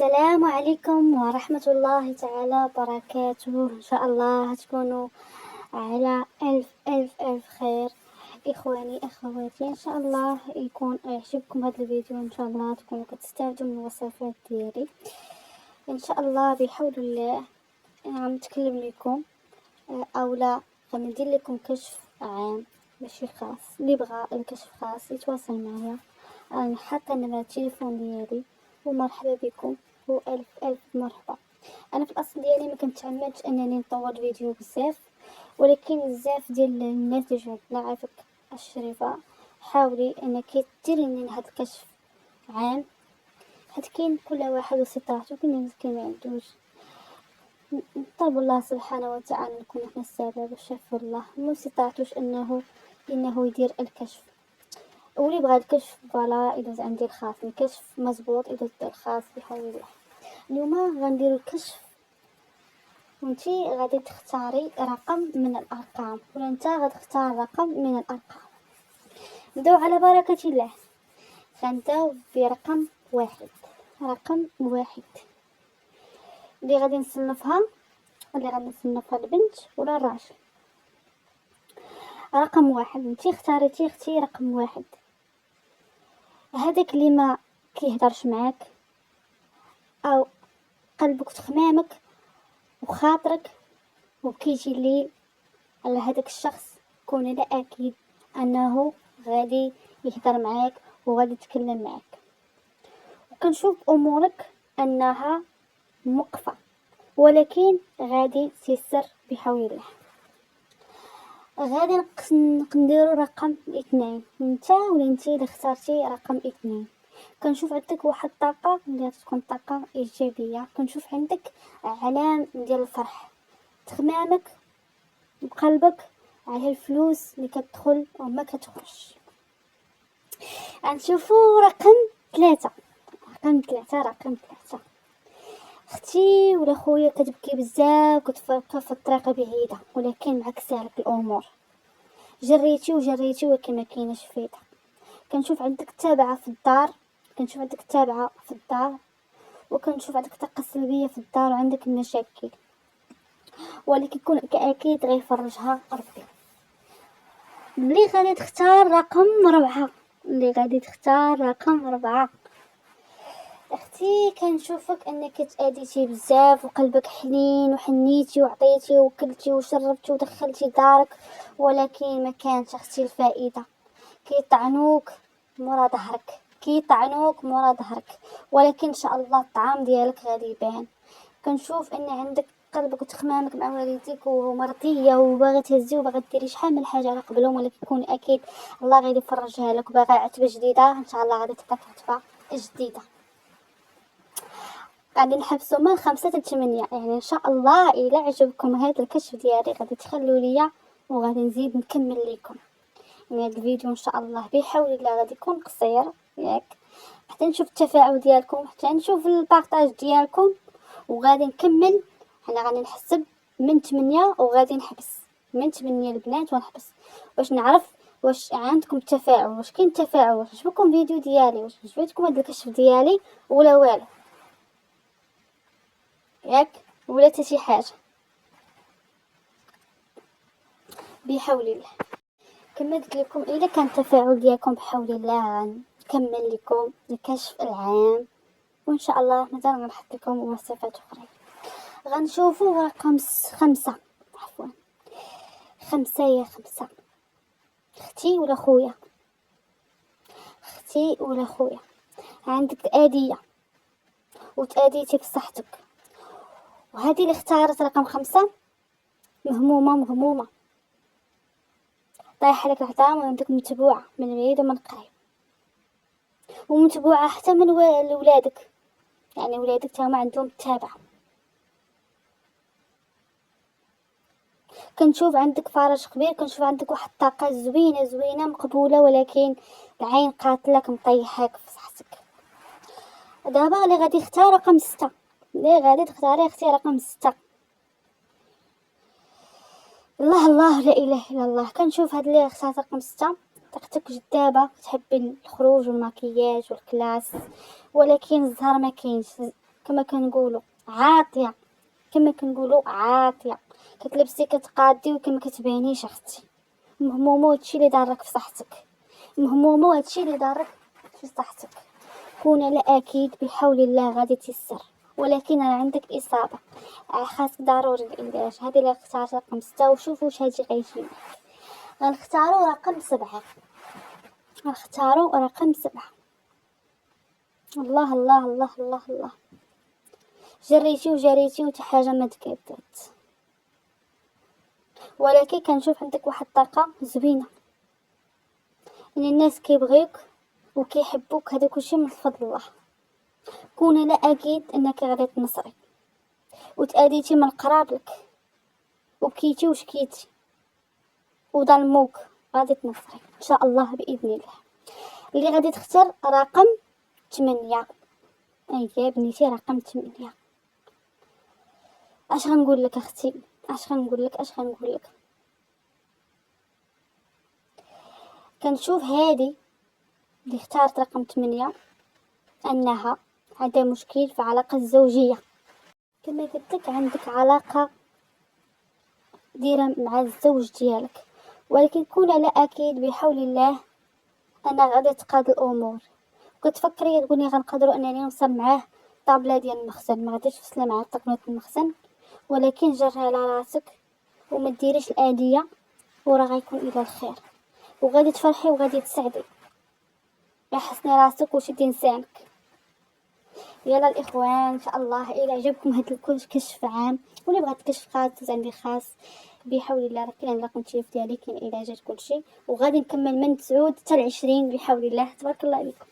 السلام عليكم ورحمة الله تعالى وبركاته. إن شاء الله تكونوا على ألف خير إخواني أخواتي. إن شاء الله يكون يعجبكم هذا الفيديو، إن شاء الله تكونوا كتستافدوا من الوصفات ديالي إن شاء الله بحول الله. عم نتكلم لكم أولا غندير لكم كشف عام ماشي خاص. اللي بغى الكشف خاص يتواصل معايا، حاطه نمرة التليفون ديالي ومرحبا بكم ألف مرحبا. انا في الاصل ديالي ما كنتعمدش انني نطول فيديو بزاف، ولكن بزاف ديال الناس اللي جاتنا عافاك الشريفه حاولي انك ديري لنا هذا الكشف عام، حيت كاين كل واحد وسطاته. كاين مسكين ما عندوش. نطلب الله سبحانه وتعالى نكون احنا السبب والشفاء الله ما استطعتوش انه يدير الكشف. واللي بغى الكشف فوالا يدوز عندي الخاص، الكشف مزبوط يدوز الخاص بحول الله. اليوم غنديرو الكشف وانتي غادي تختاري رقم من الارقام، ولا نتا غتختار رقم من الارقام. نبداو على بركة الله. غنبداو برقم واحد. رقم واحد اللي غادي نصنفها البنت ولا الراجل. رقم واحد انتي اختي رقم واحد. هذاك اللي ما كيهضرش معاك او قلبك تخمامك وخاطرك وكيجي الليل على هذاك الشخص، كون على اكيد انه غادي يهضر معاك وغادي يتكلم معاك، وكنشوف امورك انها موقفه، ولكن غادي تيسر بحول الله. غادي نديرو رقم 2. نتا ولا نتي اللي اخترتي رقم 2. كنشوف عندك واحد الطاقه اللي تكون طاقه ايجابيه. كنشوف عندك علام ديال الفرح، تخمامك بقلبك على الفلوس اللي كتدخل وما كتخرج. غنشوفو رقم 3. رقم 3 اختي ولا خويا كتبكي بزاف وكتفكر في الطريقه بعيده، ولكن معكسه لك الامور، جريتي ولكن ما كايناش فايده. كنشوف عندك تابعه في الدار، وكنشوف عندك طاقه سلبيه في الدار وعندك المشاكل، ولكن يكون اكيد غيفرجها ربي. اللي غادي تختار رقم 4. اختي كنشوفك انك تأديتي بزاف وقلبك حنين وحنيتي وعطيتي وكلتي وشربتي ودخلتي دارك، ولكن ما كانت اختي الفائده. كيطعنوك مورا ظهرك، ولكن ان شاء الله الطعام ديالك غادي يبان. كنشوف ان عندك قلبك وتخمامك مع والديك ومرضيه وباغي تهزي وباغي ديري شحال من حاجه على قبلهم، ولكن يكون اكيد الله غادي يفرجها لك. وباغي عتبه جديده ان شاء الله غادي تبقى عتبه جديده. غادي نحبسو من 5 حتى 8، يعني ان شاء الله الى عجبكم هذا الكشف ديالي غادي تخلوا ليا وغادي نزيد نكمل لكم. يعني هذا الفيديو ان شاء الله بحول الله غادي يكون قصير ياك، حتى نشوف التفاعل ديالكم، حتى نشوف البارطاج ديالكم، وغادي نكمل. انا غادي نحسب من 8 وغادي نحبس من 8 البنات ونحبس، باش نعرف واش عندكم تفاعل، واش كاين تفاعل، واش عجبكم الفيديو ديالي، واش عجبتكم هذا الكشف ديالي ولا والو ياك، ولا حتى شي حاجه بحول الله. كما قلت لكم الا كان التفاعل ديالكم بحول الله نكمل لكم الكشف العام، وان شاء الله مازال غنحط لكم وصفات اخرى. غنشوفوا رقم 5. عفوا 5 اختي ولا خويا عندك تأدية وتأديتي في صحتك، وهذه اللي اختارت رقم 5 مهمومة طايحة لك العظام، وعندك متبوعة من بعيد ومن قريب، ومتبوعة حتى من ولادك، يعني ولادك تاهما عندهم تابعة. كنشوف عندك فرج كبير، كنشوف عندك واحد الطاقة زوينة مقبولة، ولكن العين قاتلك مطيحاك في صحتك. دابا اللي غادي يختار رقم 6، اللي غادي تختاري اختي رقم 6. الله لا اله الا الله. كنشوف هاد اللي اختار رقم 6 طاقتك جذابة، تحبي الخروج والماكياج والكلاس، ولكن الزهر ما كاينش. كما كنقولوا عاطيه، كما كنقولوا عاطيه، كتلبسي كتقادي وكما كتبانيش اختي. مهمومه هادشي اللي ضارك في صحتك، مهمومه هادشي اللي ضارك في صحتك. كون على اكيد بحول الله غادي تيسر، ولكن راه عندك اصابه، خاصك ضروري العلاج. هذه اللي اختارت رقم 6 وشوفوا واش هادي غيجي معاك. غنختاروا رقم 7، غنختاروا رقم 7. الله الله الله الله الله، جريتي وجريتي وتا حاجه ما تكادات، ولكن كنشوف عندك واحد الطاقه زوينه، ان الناس كيبغيوك وكيحبوك، هذا كلشي من فضل الله. كون على اكيد انك غادي تنصري، وتأديتي من قرابلك وبكيتي وشكيتي وظلموك، غادي تنصري ان شاء الله باذن الله. اللي غادي تختار رقم 8. اييه بنيتي رقم 8. اش غنقول لك اختي، اش غنقول لك، اش غنقول لك. كنشوف هادي اللي اختارت رقم 8 انها عندها مشكل في علاقة الزوجية. كما قلت لك عندك علاقة ديرها مع الزوج ديالك، ولكن كون على اكيد بحول الله انا غادي تقاد الامور. كتفكري تقولي غنقدروا انني نوصل معاه طابله ديال المخزن، ما غاديش توصلي معاه طابله المخزن، ولكن جرها على راسك وما ديريش الاديه، وراه غيكون الى الخير، وغادي تفرحي وغادي تسعدي. يا حسني راسك وشدي لسانك. يلا الاخوان ان شاء الله الى عجبكم هذا الكشف عام، ولا بغات كشف خاص عندي خاص بحول الله، راه كاين رقم التليفون ديالي، كاين علاجات كلشي، وغادي نكمل من 9 حتى 20 بحول الله. تبارك الله عليكم.